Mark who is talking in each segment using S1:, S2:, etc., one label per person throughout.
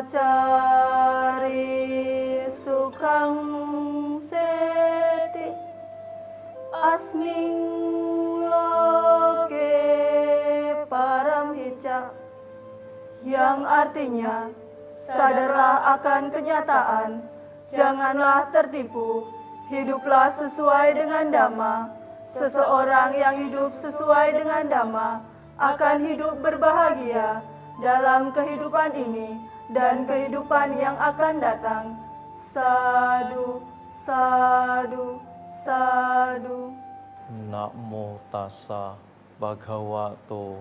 S1: cari sukang seti asming loke paramhita, yang artinya sadarlah akan kenyataan, janganlah tertipu, hiduplah sesuai dengan Dhamma. Seseorang yang hidup sesuai dengan Dhamma akan hidup berbahagia dalam kehidupan ini dan kehidupan yang akan datang. Sadu, sadu, sadu.
S2: Namo tassa bhagavato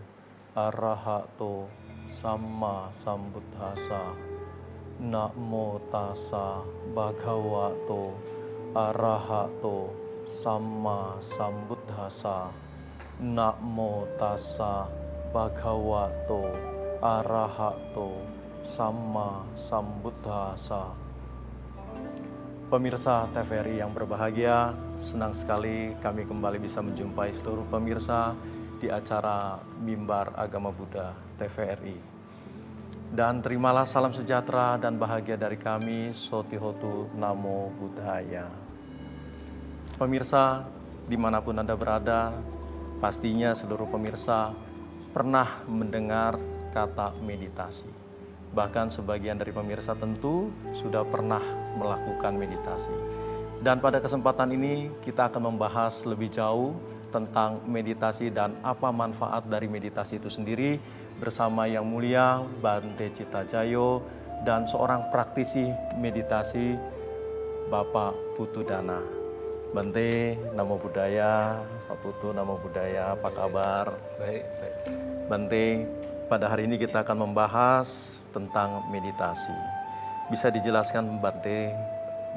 S2: arahato samma sambuddhassa. Namo tassa bhagavato arahato samma sambuddhassa. Namo tassa bhagavato arahato samma sambuddhassa. Pemirsa TVRI yang berbahagia, senang sekali kami kembali bisa menjumpai seluruh pemirsa di acara Mimbar Agama Buddha TVRI. Dan terimalah salam sejahtera dan bahagia dari kami, Sotihotu Namo Buddhaya. Pemirsa, dimanapun Anda berada, pastinya seluruh pemirsa pernah mendengar kata meditasi. Bahkan sebagian dari pemirsa tentu sudah pernah melakukan meditasi. Dan pada kesempatan ini kita akan membahas lebih jauh tentang meditasi dan apa manfaat dari meditasi itu sendiri bersama Yang Mulia Bante Cittajayo dan seorang praktisi meditasi Bapak Putu Dana. Bante, Namo Buddhaya. Pak Putu, Namo Buddhaya. Apa kabar?
S3: Baik, baik.
S2: Bante, pada hari ini kita akan membahas tentang meditasi. Bisa dijelaskan Bante,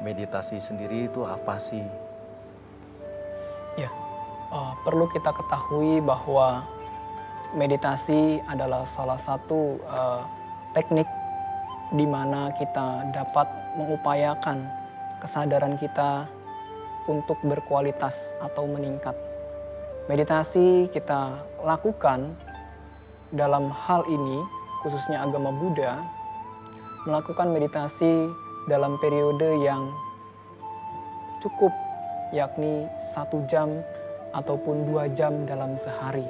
S2: meditasi sendiri itu apa sih?
S4: Ya, perlu kita ketahui bahwa meditasi adalah salah satu teknik di mana kita dapat mengupayakan kesadaran kita untuk berkualitas atau meningkat. Meditasi kita lakukan dalam hal ini, khususnya agama Buddha, melakukan meditasi dalam periode yang cukup, yakni 1 jam ataupun 2 jam dalam sehari.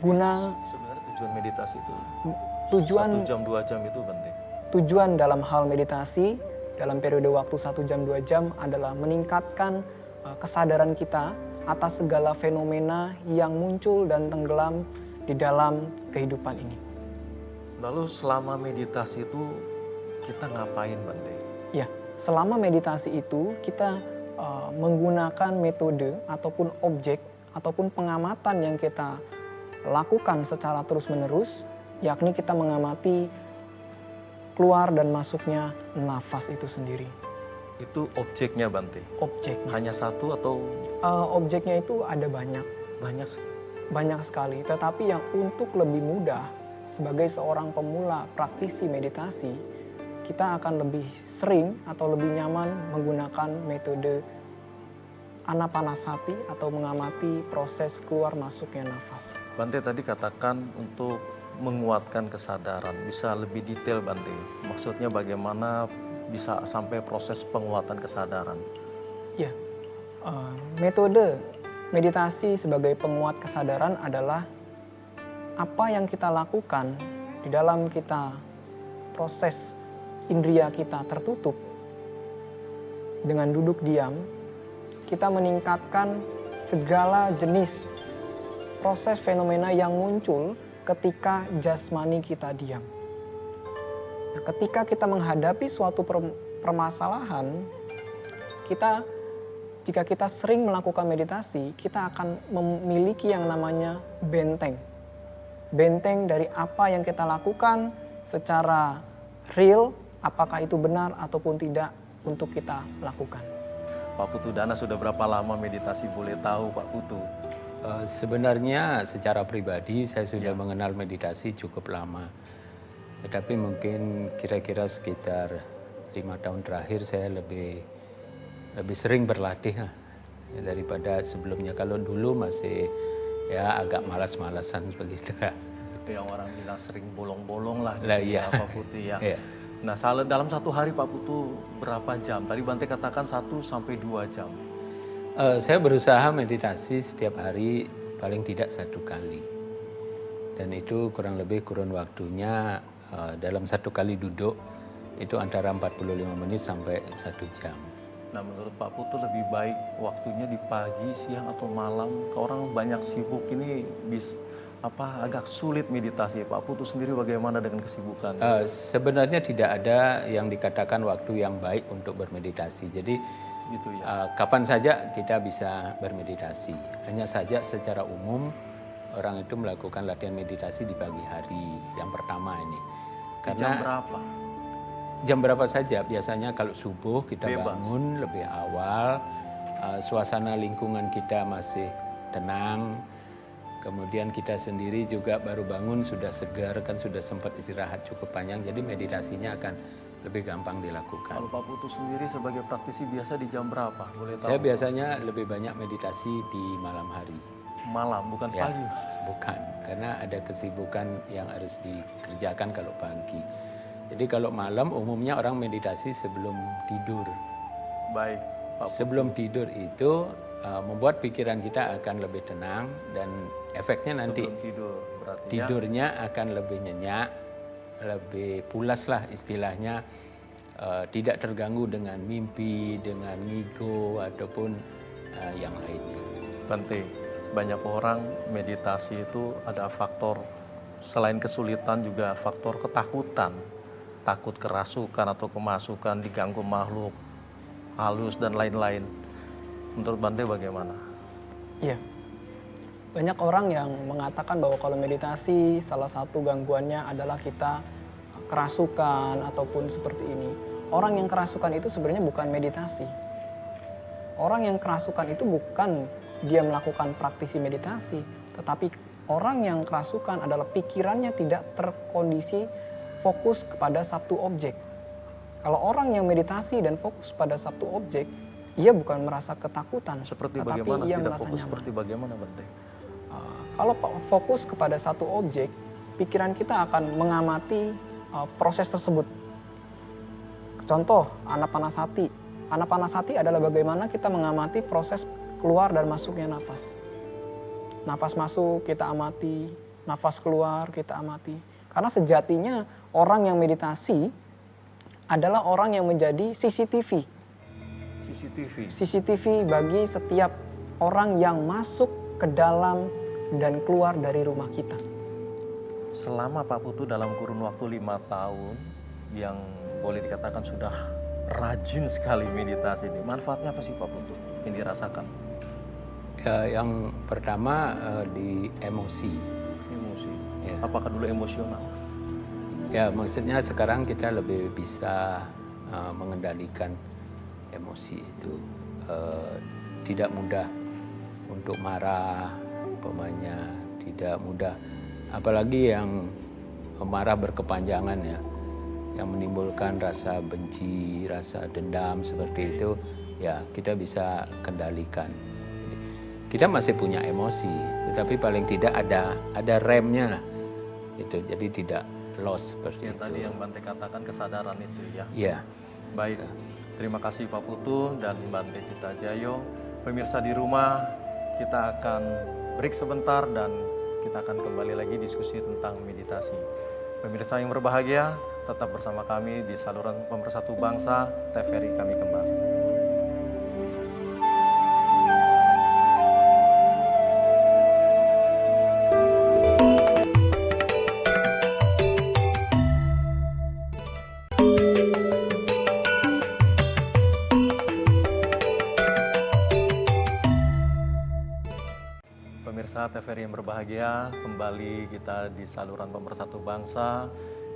S2: Sebenarnya tujuan meditasi itu
S4: Tujuan
S2: 1 jam 2 jam itu Bante.
S4: Tujuan dalam hal meditasi dalam periode waktu 1 jam 2 jam adalah meningkatkan kesadaran kita atas segala fenomena yang muncul dan tenggelam di dalam kehidupan ini.
S2: Lalu selama meditasi itu kita ngapain Bante?
S4: Ya, selama meditasi itu kita menggunakan metode ataupun objek ataupun pengamatan yang kita lakukan secara terus-menerus, yakni kita mengamati keluar dan masuknya nafas itu sendiri.
S2: Itu objeknya Bante?
S4: Objeknya.
S2: Hanya satu atau?
S4: Objeknya itu ada banyak. Banyak sekali, tetapi yang untuk lebih mudah sebagai seorang pemula praktisi meditasi, kita akan lebih sering atau lebih nyaman menggunakan metode anapanasati atau mengamati proses keluar masuknya nafas.
S2: Bante tadi katakan untuk menguatkan kesadaran, bisa lebih detail Bante? Maksudnya bagaimana bisa sampai proses penguatan kesadaran?
S4: Ya, metode meditasi sebagai penguat kesadaran adalah apa yang kita lakukan di dalam kita proses indria kita tertutup dengan duduk diam, kita meningkatkan segala jenis proses fenomena yang muncul ketika jasmani kita diam. Nah, ketika kita menghadapi suatu permasalahan, jika kita sering melakukan meditasi, kita akan memiliki yang namanya benteng. Benteng dari apa yang kita lakukan secara real, apakah itu benar ataupun tidak untuk kita lakukan.
S2: Pak Putu Dana sudah berapa lama meditasi, boleh tahu Pak Putu?
S3: Sebenarnya secara pribadi saya sudah mengenal meditasi cukup lama. Tetapi mungkin kira-kira sekitar 5 tahun terakhir saya lebih sering berlatih daripada sebelumnya. Kalau dulu masih ya agak malas-malasan begitu.
S2: yang orang bilang sering bolong-bolong lah,
S3: Lah,
S2: gitu
S3: iya.
S2: ya, Pak Putu ya.
S3: Iya.
S2: Nah, dalam satu hari Pak Putu berapa jam? Tadi Bante katakan 1 sampai 2 jam.
S3: Saya berusaha meditasi setiap hari paling tidak 1 kali. Dan itu kurang lebih kurun waktunya dalam 1 kali duduk itu antara 45 menit sampai 1 jam.
S2: Nah, menurut Pak Putu lebih baik waktunya di pagi, siang, atau malam? Orang banyak sibuk ini agak sulit meditasi. Pak Putu sendiri bagaimana dengan kesibukan?
S3: Sebenarnya tidak ada yang dikatakan waktu yang baik untuk bermeditasi. Jadi
S2: Gitu ya.
S3: kapan saja kita bisa bermeditasi. Hanya saja secara umum orang itu melakukan latihan meditasi di pagi hari yang pertama ini.
S2: Di jam berapa?
S3: Jam berapa saja, biasanya kalau subuh kita
S2: Bebas.
S3: bangun lebih awal, suasana lingkungan kita masih tenang, kemudian kita sendiri juga baru bangun sudah segar, kan sudah sempat istirahat cukup panjang, jadi meditasinya akan lebih gampang dilakukan.
S2: Kalau Pak Putu sendiri sebagai praktisi biasa di jam berapa? Boleh tahu?
S3: Saya biasanya lebih banyak meditasi di malam hari.
S2: Malam, bukan
S3: Ya,
S2: pagi.
S3: bukan, karena ada kesibukan yang harus dikerjakan kalau pagi. Jadi kalau malam umumnya orang meditasi sebelum tidur.
S2: Baik, Pak Putu.
S3: Sebelum tidur itu membuat pikiran kita akan lebih tenang dan efeknya nanti
S2: Sebelum tidur berarti ya.
S3: tidurnya akan lebih nyenyak, lebih pulas lah istilahnya, tidak terganggu dengan mimpi, dengan ngigo ataupun yang lainnya.
S2: Bante, banyak orang meditasi itu ada faktor selain kesulitan juga faktor ketakutan. Takut kerasukan atau kemasukan, diganggu makhluk halus dan lain-lain. Menurut Bante bagaimana?
S4: Iya. Banyak orang yang mengatakan bahwa kalau meditasi salah satu gangguannya adalah kita kerasukan ataupun seperti ini. Orang yang kerasukan itu sebenarnya bukan meditasi. Orang yang kerasukan itu bukan dia melakukan praktisi meditasi, tetapi orang yang kerasukan adalah pikirannya tidak terkondisi fokus kepada satu objek. Kalau orang yang meditasi dan fokus pada satu objek, ia bukan merasa ketakutan,
S2: Seperti
S4: tetapi
S2: bagaimana?
S4: ia
S2: Tidak
S4: merasa
S2: fokus
S4: nyaman.
S2: seperti bagaimana Bante?
S4: Kalau fokus kepada satu objek, pikiran kita akan mengamati proses tersebut. Contoh, anapanasati. Anapanasati adalah bagaimana kita mengamati proses keluar dan masuknya nafas. Nafas masuk kita amati, nafas keluar kita amati. Karena sejatinya orang yang meditasi adalah orang yang menjadi CCTV. CCTV bagi setiap orang yang masuk ke dalam dan keluar dari rumah kita.
S2: Selama Pak Putu dalam kurun waktu 5 tahun yang boleh dikatakan sudah rajin sekali meditasi ini, manfaatnya apa sih Pak Putu yang dirasakan?
S3: Yang pertama di emosi.
S2: Emosi.
S3: Ya.
S2: Apakah dulu emosional?
S3: Ya, maksudnya sekarang kita lebih bisa mengendalikan emosi itu. Tidak mudah untuk marah, umpamanya tidak mudah. Apalagi yang marah berkepanjangan ya, yang menimbulkan rasa benci, rasa dendam seperti itu, ya kita bisa kendalikan. Kita masih punya emosi, tetapi paling tidak ada remnya lah. Itu jadi tidak loss seperti
S2: Ya,
S3: itu.
S2: tadi yang Bante katakan kesadaran itu ya.
S3: Ya.
S2: Baik, terima kasih Pak Putu dan Bante Cita Jayo. Pemirsa di rumah, kita akan break sebentar dan kita akan kembali lagi diskusi tentang meditasi. Pemirsa yang berbahagia, tetap bersama kami di saluran Pemersatu Bangsa, TVRI kami kembali. Pemirsa TVRI yang berbahagia, kembali kita di saluran Pemersatu Bangsa.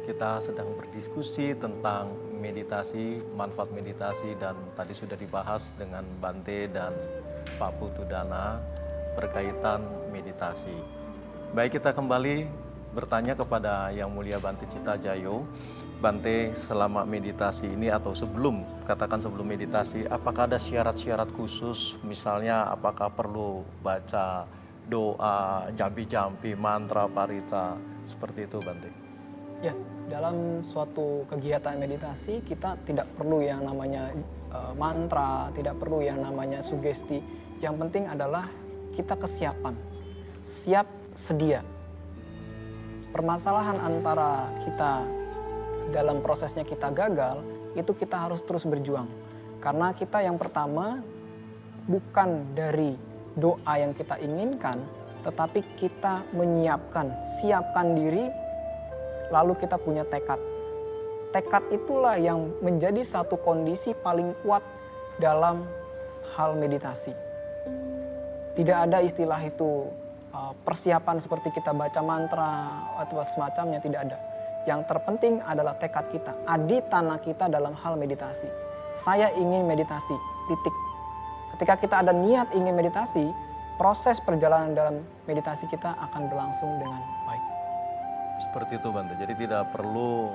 S2: Kita sedang berdiskusi tentang meditasi, manfaat meditasi, dan tadi sudah dibahas dengan Bante dan Pak Putu Dana berkaitan meditasi. Baik, kita kembali bertanya kepada Yang Mulia Bante Cita Jayo. Bante, selama meditasi ini atau katakan sebelum meditasi, apakah ada syarat-syarat khusus? Misalnya, apakah perlu baca doa, jampi-jampi, mantra, parita, Seperti itu Bante.
S4: Ya, dalam suatu kegiatan meditasi kita tidak perlu yang namanya mantra, tidak perlu yang namanya sugesti. Yang penting adalah kita kesiapan, siap sedia. Permasalahan antara kita dalam prosesnya kita gagal, itu kita harus terus berjuang. Karena kita yang pertama bukan dari doa yang kita inginkan, tetapi kita menyiapkan, siapkan diri, lalu kita punya tekad. Tekad itulah yang menjadi satu kondisi paling kuat dalam hal meditasi. Tidak ada istilah itu persiapan seperti kita baca mantra atau semacamnya, tidak ada. Yang terpenting adalah tekad kita, aditana kita dalam hal meditasi. Saya ingin meditasi, titik. Ketika kita ada niat ingin meditasi, proses perjalanan dalam meditasi kita akan berlangsung dengan baik.
S2: Seperti itu Bante. Jadi tidak perlu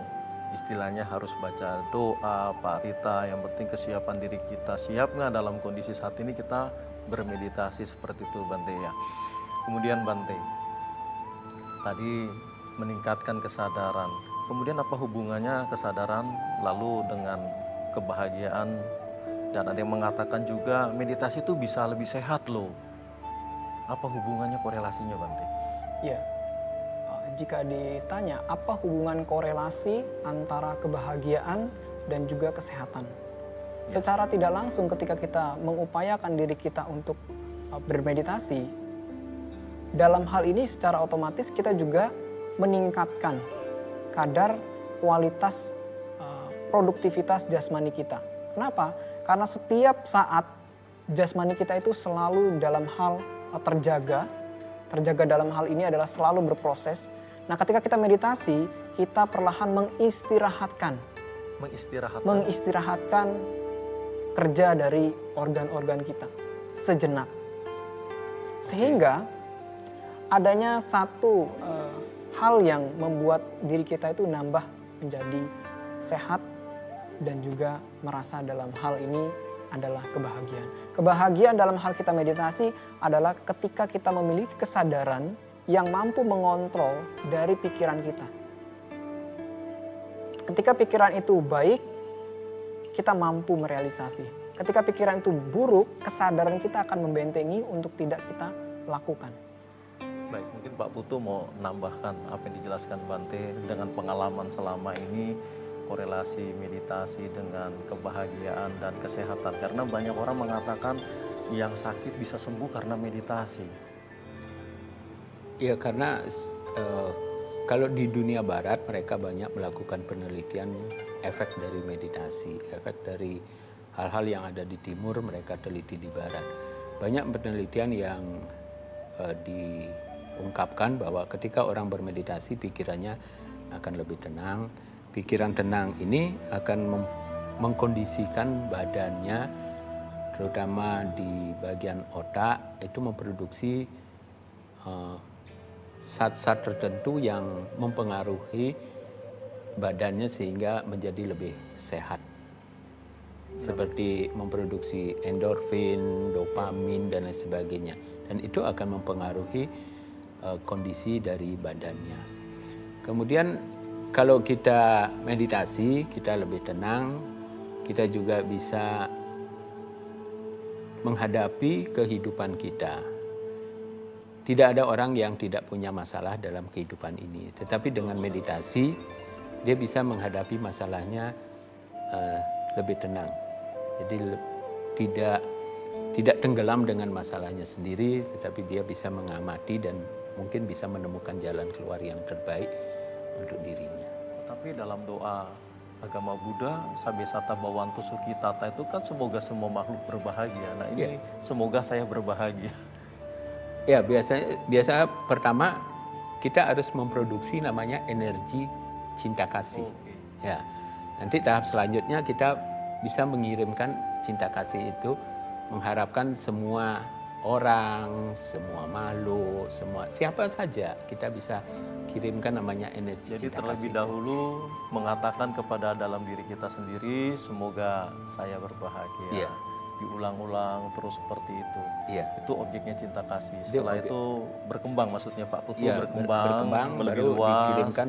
S2: istilahnya harus baca doa, parita. Yang penting kesiapan diri kita. Siap nggak dalam kondisi saat ini kita bermeditasi seperti itu Bante ya. Kemudian Bante, tadi meningkatkan kesadaran. Kemudian apa hubungannya kesadaran lalu dengan kebahagiaan? Dan ada yang mengatakan juga meditasi itu bisa lebih sehat loh. Apa hubungannya, korelasinya Bante?
S4: Ya, jika ditanya apa hubungan korelasi antara kebahagiaan dan juga kesehatan. Secara tidak langsung ketika kita mengupayakan diri kita untuk bermeditasi, dalam hal ini secara otomatis kita juga meningkatkan kadar kualitas produktivitas jasmani kita. Kenapa? Karena setiap saat jasmani kita itu selalu dalam hal terjaga dalam hal ini adalah selalu berproses. Nah, ketika kita meditasi, kita perlahan mengistirahatkan kerja dari organ-organ kita sejenak. Sehingga adanya satu hal yang membuat diri kita itu nambah menjadi sehat dan juga merasa dalam hal ini adalah kebahagiaan. Kebahagiaan dalam hal kita meditasi adalah ketika kita memiliki kesadaran yang mampu mengontrol dari pikiran kita. Ketika pikiran itu baik, kita mampu merealisasi. Ketika pikiran itu buruk, kesadaran kita akan membentengi untuk tidak kita lakukan.
S2: Baik, mungkin Pak Putu mau nambahkan apa yang dijelaskan Bante dengan pengalaman selama ini, korelasi meditasi dengan kebahagiaan dan kesehatan. Karena banyak orang mengatakan yang sakit bisa sembuh karena meditasi.
S3: Ya, karena kalau di dunia barat mereka banyak melakukan penelitian efek dari meditasi, efek dari hal-hal yang ada di timur mereka teliti di barat. Banyak penelitian yang diungkapkan bahwa ketika orang bermeditasi pikirannya akan lebih tenang. Pikiran tenang ini akan mengkondisikan badannya, terutama di bagian otak, itu memproduksi zat-zat tertentu yang mempengaruhi badannya sehingga menjadi lebih sehat. Seperti memproduksi endorfin, dopamin, dan lain sebagainya. Dan itu akan mempengaruhi kondisi dari badannya. Kemudian kalau kita meditasi, kita lebih tenang, kita juga bisa menghadapi kehidupan kita. Tidak ada orang yang tidak punya masalah dalam kehidupan ini. Tetapi dengan meditasi, dia bisa menghadapi masalahnya lebih tenang. Jadi tidak tenggelam dengan masalahnya sendiri, tetapi dia bisa mengamati dan mungkin bisa menemukan jalan keluar yang terbaik untuk dirinya.
S2: Tapi dalam doa agama Buddha, Sabesata Bhavantu Sukhitata itu kan semoga semua makhluk berbahagia. Nah ini semoga saya berbahagia.
S3: Ya, biasa pertama kita harus memproduksi namanya energi cinta kasih. Ya, nanti tahap selanjutnya kita bisa mengirimkan cinta kasih itu, mengharapkan semua orang, semua makhluk, siapa saja kita bisa kirimkan namanya energi
S2: Jadi
S3: cinta
S2: terlebih
S3: kasih
S2: dahulu mengatakan kepada dalam diri kita sendiri, semoga saya berbahagia.
S3: Iya.
S2: diulang-ulang terus seperti itu.
S3: Iya.
S2: Itu objeknya cinta kasih.
S3: Itu
S2: Setelah
S3: objek.
S2: itu berkembang, maksudnya Pak Putu
S3: Iya, berkembang
S2: lebih
S3: baru
S2: luas.
S3: dikirimkan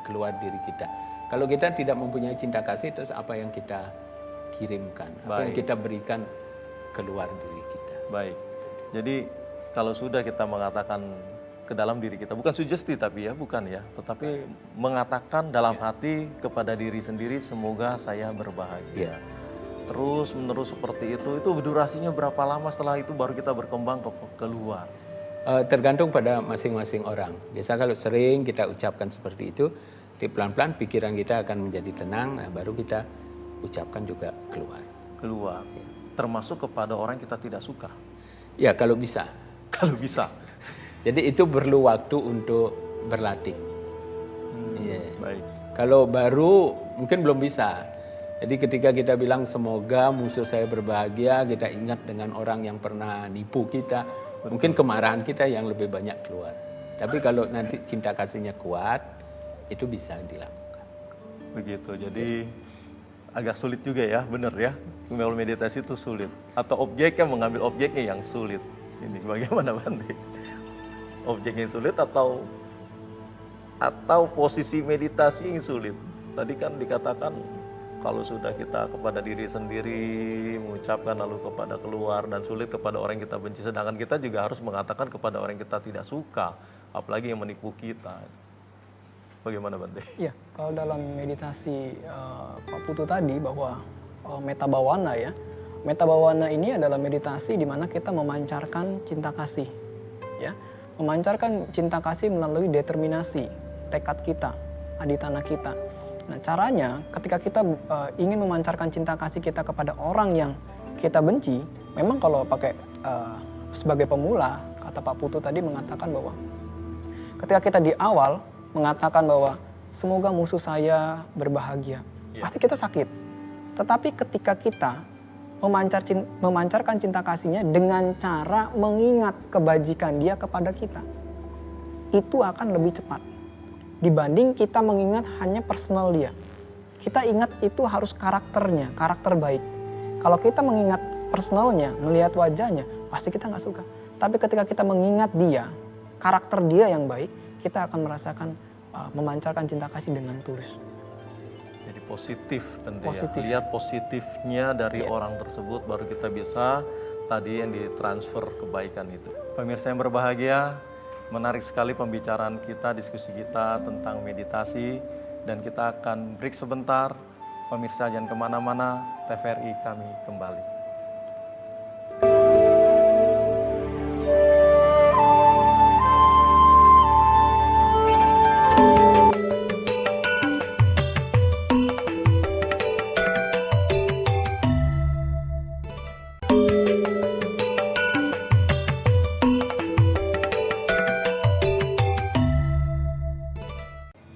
S3: keluar diri kita. Kalau kita tidak mempunyai cinta kasih, terus apa yang kita kirimkan, apa yang
S2: Baik.
S3: kita berikan keluar diri kita.
S2: Baik. Jadi kalau sudah kita mengatakan ke dalam diri kita, bukan sugesti tapi ya, bukan ya, tetapi mengatakan dalam hati kepada diri sendiri, semoga saya berbahagia.
S3: Iya.
S2: Terus menerus seperti itu durasinya berapa lama setelah itu baru kita berkembang keluar?
S3: Tergantung pada masing-masing orang. Biasa kalau sering kita ucapkan seperti itu, di pelan-pelan pikiran kita akan menjadi tenang, nah baru kita ucapkan juga keluar.
S2: Keluar. Termasuk kepada orang kita tidak suka.
S3: Ya kalau bisa.
S2: Kalau bisa.
S3: Jadi itu perlu waktu untuk berlatih. Iya.
S2: Baik.
S3: Kalau baru mungkin belum bisa. Jadi ketika kita bilang semoga musuh saya berbahagia, kita ingat dengan orang yang pernah nipu kita, mungkin kemarahan kita yang lebih banyak keluar. Tapi kalau nanti cinta kasihnya kuat, itu bisa dilakukan.
S2: Begitu. Jadi agak sulit juga ya, benar ya. Meditasi itu sulit. Atau objeknya mengambil objeknya yang sulit. Ini bagaimana Bante? Objeknya yang sulit atau posisi meditasi yang sulit? Tadi kan dikatakan kalau sudah kita kepada diri sendiri mengucapkan lalu kepada keluar dan sulit kepada orang yang kita benci, sedangkan kita juga harus mengatakan kepada orang yang kita tidak suka, apalagi yang menipu kita. Bagaimana Bante?
S4: Iya, kalau dalam meditasi Pak Putu tadi bahwa metta bhavana ya. Metta bhavana ini adalah meditasi di mana kita memancarkan cinta kasih. Ya. Memancarkan cinta kasih melalui determinasi, tekad kita, aditana kita. Nah, caranya ketika kita ingin memancarkan cinta kasih kita kepada orang yang kita benci, memang kalau pakai sebagai pemula, kata Pak Putu tadi mengatakan bahwa ketika kita di awal mengatakan bahwa semoga musuh saya berbahagia, pasti kita sakit. Tetapi ketika kita memancarkan cinta kasihnya dengan cara mengingat kebajikan dia kepada kita, itu akan lebih cepat dibanding kita mengingat hanya personal dia. Kita ingat itu harus karakternya, karakter baik. Kalau kita mengingat personalnya, ngelihat wajahnya, pasti kita nggak suka. Tapi ketika kita mengingat dia, karakter dia yang baik, kita akan merasakan memancarkan cinta kasih dengan tulus.
S2: Jadi positif tentu
S4: Positif.
S2: ya. Lihat positifnya dari orang tersebut, baru kita bisa tadi yang ditransfer kebaikan itu. Pemirsa yang berbahagia, menarik sekali pembicaraan kita, diskusi kita tentang meditasi, dan kita akan break sebentar. Pemirsa jangan kemana-mana, TVRI kami kembali.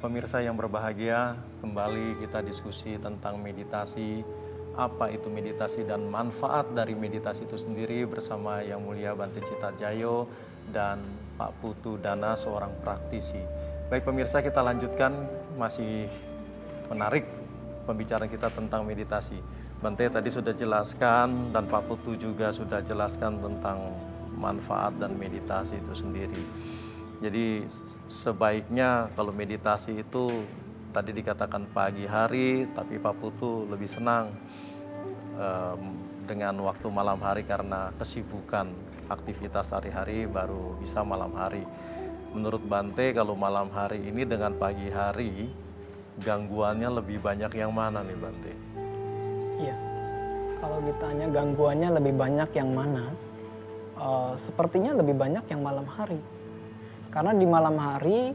S2: Pemirsa yang berbahagia, kembali kita diskusi tentang meditasi, apa itu meditasi dan manfaat dari meditasi itu sendiri bersama Yang Mulia Bante Citajayo dan Pak Putu Dana, seorang praktisi. Baik pemirsa, kita lanjutkan, masih menarik pembicaraan kita tentang meditasi. Bante tadi sudah jelaskan dan Pak Putu juga sudah jelaskan tentang manfaat dan meditasi itu sendiri. Jadi sebaiknya kalau meditasi itu tadi dikatakan pagi hari, tapi Pak Putu lebih senang dengan waktu malam hari karena kesibukan aktivitas sehari-hari baru bisa malam hari. Menurut Bante kalau malam hari ini dengan pagi hari gangguannya lebih banyak yang mana nih Bante?
S4: Iya, kalau ditanya gangguannya lebih banyak yang mana, sepertinya lebih banyak yang malam hari. Karena di malam hari